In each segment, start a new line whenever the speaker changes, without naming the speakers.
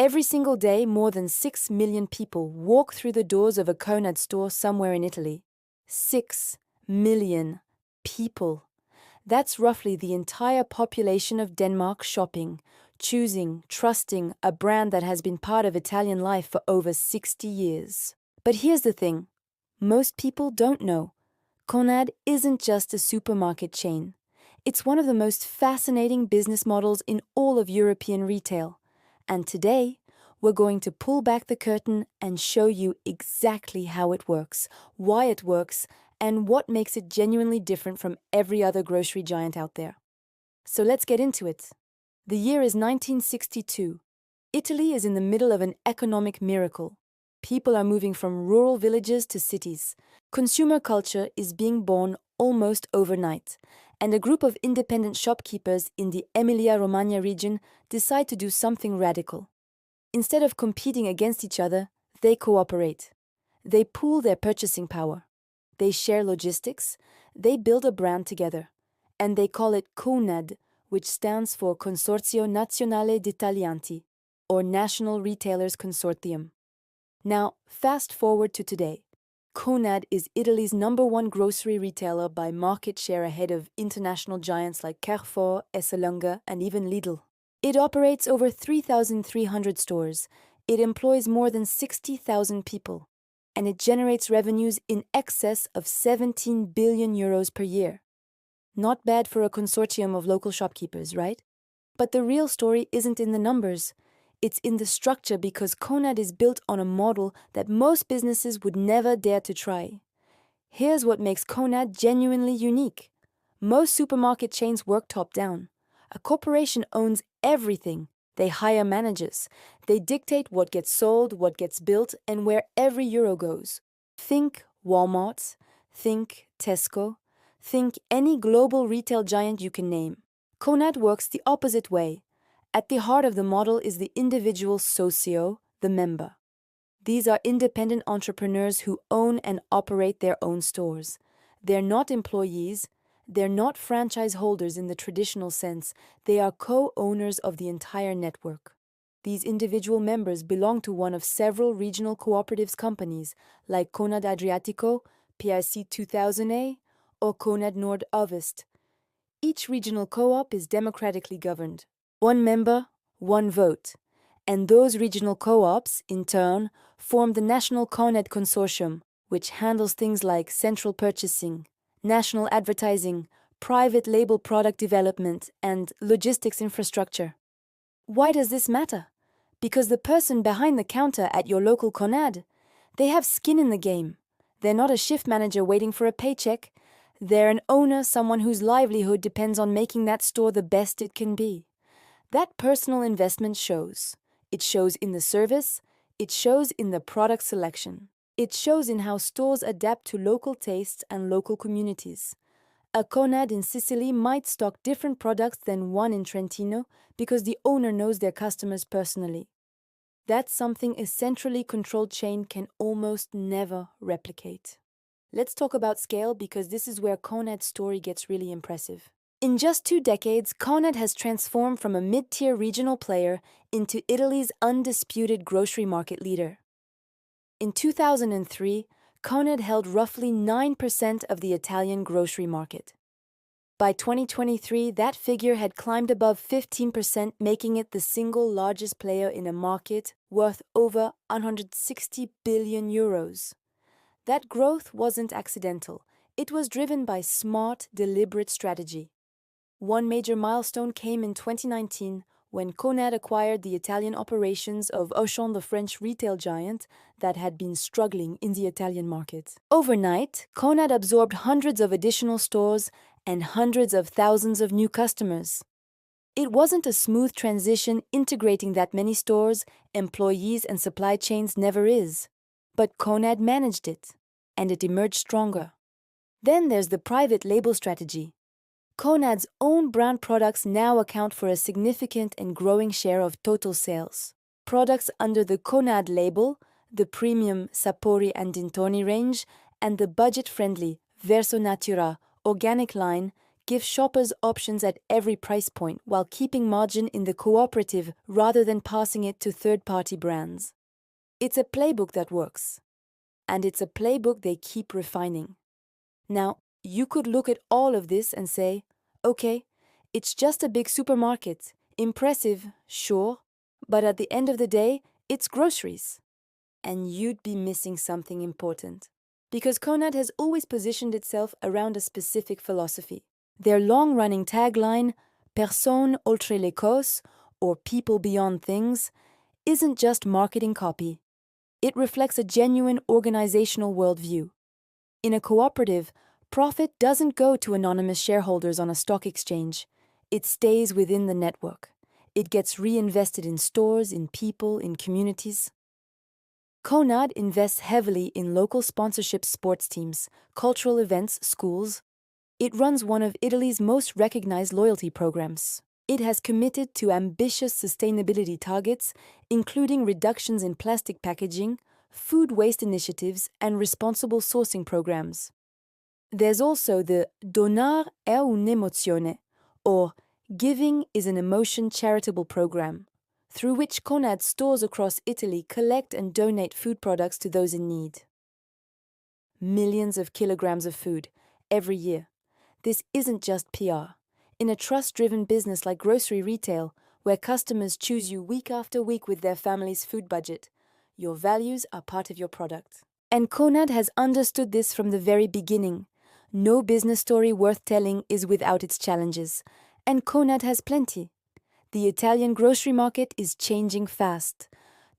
Every single day, more than 6 million people walk through the doors of a Conad store somewhere in Italy. 6 million people. That's roughly the entire population of Denmark shopping, choosing, trusting a brand that has been part of Italian life for over 60 years. But here's the thing. Most people don't know. Conad isn't just a supermarket chain. It's one of the most fascinating business models in all of European retail. And today, we're going to pull back the curtain and show you exactly how it works, why it works, and what makes it genuinely different from every other grocery giant out there. So let's get into it. The year is 1962. Italy is in the middle of an economic miracle. People are moving from rural villages to cities. Consumer culture is being born almost overnight, and a group of independent shopkeepers in the Emilia-Romagna region decide to do something radical. Instead of competing against each other, they cooperate. They pool their purchasing power. They share logistics. They build a brand together. And they call it Conad, which stands for Consorzio Nazionale di Taglianti, or National Retailers Consortium. Now, fast forward to today. Conad is Italy's #1 grocery retailer by market share, ahead of international giants like Carrefour, Esselunga, and even Lidl. It operates over 3,300 stores. It employs more than 60,000 people. And it generates revenues in excess of 17 billion euros per year. Not bad for a consortium of local shopkeepers, right? But the real story isn't in the numbers. It's in the structure, because Conad is built on a model that most businesses would never dare to try. Here's what makes Conad genuinely unique. Most supermarket chains work top-down. A corporation owns everything. They hire managers. They dictate what gets sold, what gets built, and where every euro goes. Think Walmart, think Tesco, think any global retail giant you can name. Conad works the opposite way. At the heart of the model is the individual socio, the member. These are independent entrepreneurs who own and operate their own stores. They're not employees. They're not franchise holders in the traditional sense. They are co-owners of the entire network. These individual members belong to one of several regional cooperatives companies, like Conad Adriatico, PIC 2000A, or Conad Nord Ovest. Each regional co-op is democratically governed. One member, one vote. And those regional co-ops, in turn, form the National Conad Consortium, which handles things like central purchasing, national advertising, private label product development, and logistics infrastructure. Why does this matter? Because the person behind the counter at your local Conad, they have skin in the game. They're not a shift manager waiting for a paycheck. They're an owner, someone whose livelihood depends on making that store the best it can be. That personal investment shows. It shows in the service. It shows in the product selection. It shows in how stores adapt to local tastes and local communities. A Conad in Sicily might stock different products than one in Trentino because the owner knows their customers personally. That's something a centrally controlled chain can almost never replicate. Let's talk about scale, because this is where Conad's story gets really impressive. In just 2 decades, Conad has transformed from a mid-tier regional player into Italy's undisputed grocery market leader. In 2003, Conad held roughly 9% of the Italian grocery market. By 2023, that figure had climbed above 15%, making it the single largest player in a market worth over 160 billion euros. That growth wasn't accidental. It was driven by smart, deliberate strategy. One major milestone came in 2019, when Conad acquired the Italian operations of Auchan, the French retail giant that had been struggling in the Italian market. Overnight, Conad absorbed hundreds of additional stores and hundreds of thousands of new customers. It wasn't a smooth transition. Integrating that many stores, employees, and supply chains never is. But Conad managed it, and it emerged stronger. Then there's the private label strategy. Conad's own brand products now account for a significant and growing share of total sales. Products under the Conad label, the premium Sapori and Dintorni range, and the budget-friendly Verso Natura organic line, give shoppers options at every price point while keeping margin in the cooperative rather than passing it to third-party brands. It's a playbook that works, and it's a playbook they keep refining. Now, you could look at all of this and say, okay, it's just a big supermarket. Impressive, sure, but at the end of the day, it's groceries. And you'd be missing something important. Because Conad has always positioned itself around a specific philosophy. Their long-running tagline, Personne outre les causes, or People Beyond Things, isn't just marketing copy. It reflects a genuine organizational worldview. In a cooperative, profit doesn't go to anonymous shareholders on a stock exchange. It stays within the network. It gets reinvested in stores, in people, in communities. Conad invests heavily in local sponsorship sports teams, cultural events, schools. It runs one of Italy's most recognized loyalty programs. It has committed to ambitious sustainability targets, including reductions in plastic packaging, food waste initiatives, and responsible sourcing programs. There's also the Donar è un'emozione, or Giving is an Emotion charitable program, through which Conad stores across Italy collect and donate food products to those in need. Millions of kilograms of food, every year. This isn't just PR. In a trust-driven business like grocery retail, where customers choose you week after week with their family's food budget, your values are part of your product. And Conad has understood this from the very beginning. No business story worth telling is without its challenges, and Conad has plenty. The Italian grocery market is changing fast.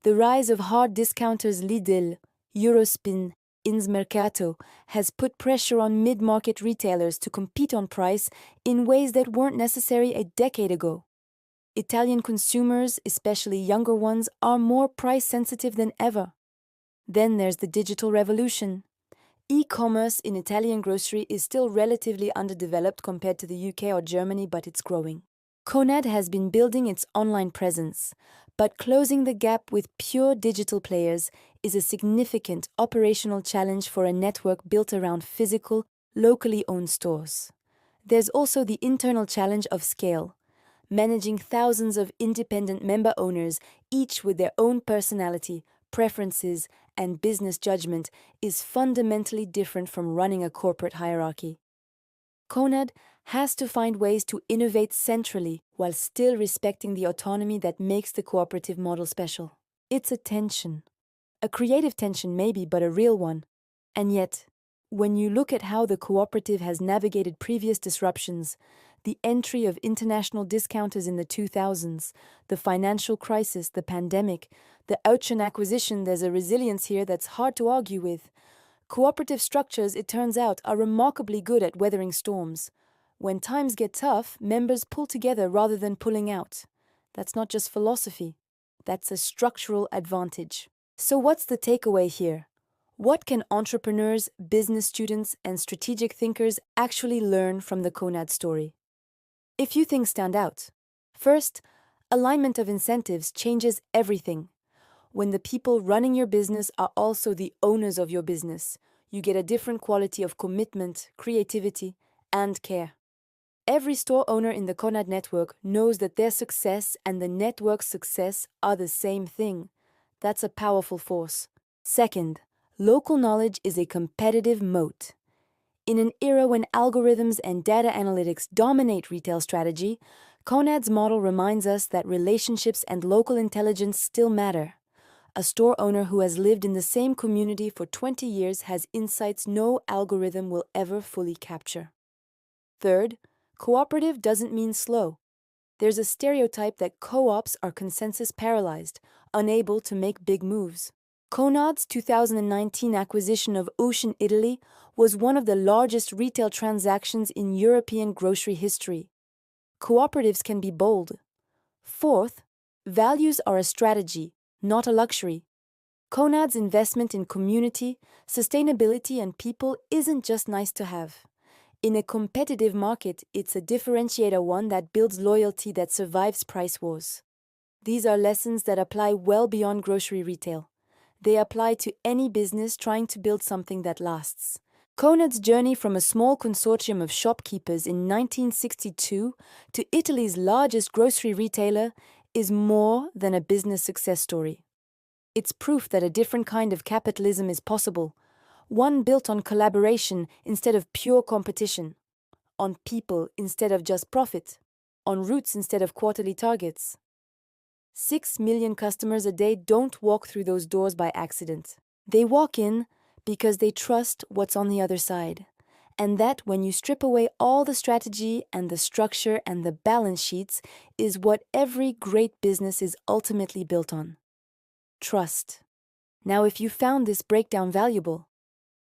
The rise of hard discounters Lidl, Eurospin, Insmercato has put pressure on mid-market retailers to compete on price in ways that weren't necessary a decade ago. Italian consumers, especially younger ones, are more price-sensitive than ever. Then there's the digital revolution. E-commerce in Italian grocery is still relatively underdeveloped compared to the UK or Germany, but it's growing. Conad has been building its online presence, but closing the gap with pure digital players is a significant operational challenge for a network built around physical, locally owned stores. There's also the internal challenge of scale. Managing thousands of independent member owners, each with their own personality, preferences, and business judgment, is fundamentally different from running a corporate hierarchy. Conad has to find ways to innovate centrally while still respecting the autonomy that makes the cooperative model special. It's a tension. A creative tension maybe, but a real one. And yet, when you look at how the cooperative has navigated previous disruptions, the entry of international discounters in the 2000s, the financial crisis, the pandemic, the Auchan acquisition, there's a resilience here that's hard to argue with. Cooperative structures, it turns out, are remarkably good at weathering storms. When times get tough, members pull together rather than pulling out. That's not just philosophy. That's a structural advantage. So what's the takeaway here? What can entrepreneurs, business students, and strategic thinkers actually learn from the Conad story? A few things stand out. First, alignment of incentives changes everything. When the people running your business are also the owners of your business, you get a different quality of commitment, creativity, and care. Every store owner in the Conad network knows that their success and the network's success are the same thing. That's a powerful force. Second, local knowledge is a competitive moat. In an era when algorithms and data analytics dominate retail strategy, Conad's model reminds us that relationships and local intelligence still matter. A store owner who has lived in the same community for 20 years has insights no algorithm will ever fully capture. Third, cooperative doesn't mean slow. There's a stereotype that co-ops are consensus paralyzed, unable to make big moves. Conad's 2019 acquisition of Auchan Italy was one of the largest retail transactions in European grocery history. Cooperatives can be bold. Fourth, values are a strategy, not a luxury. Conad's investment in community, sustainability, and people isn't just nice to have. In a competitive market, it's a differentiator, one that builds loyalty that survives price wars. These are lessons that apply well beyond grocery retail. They apply to any business trying to build something that lasts. Conad's journey from a small consortium of shopkeepers in 1962 to Italy's largest grocery retailer is more than a business success story. It's proof that a different kind of capitalism is possible, one built on collaboration instead of pure competition, on people instead of just profit, on routes instead of quarterly targets. 6 million customers a day don't walk through those doors by accident. They walk in because they trust what's on the other side. And that, when you strip away all the strategy and the structure and the balance sheets, is what every great business is ultimately built on. Trust. Now, if you found this breakdown valuable,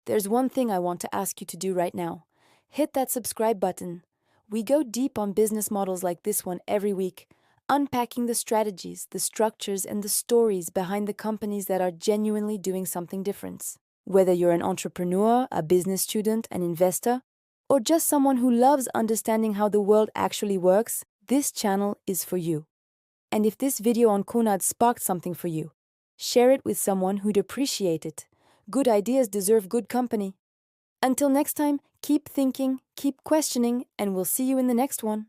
there's one thing I want to ask you to do right now. Hit that subscribe button. We go deep on business models like this one every week, unpacking the strategies, the structures, and the stories behind the companies that are genuinely doing something different. Whether you're an entrepreneur, a business student, an investor, or just someone who loves understanding how the world actually works, this channel is for you. And if this video on Conad sparked something for you, share it with someone who'd appreciate it. Good ideas deserve good company. Until next time, keep thinking, keep questioning, and we'll see you in the next one.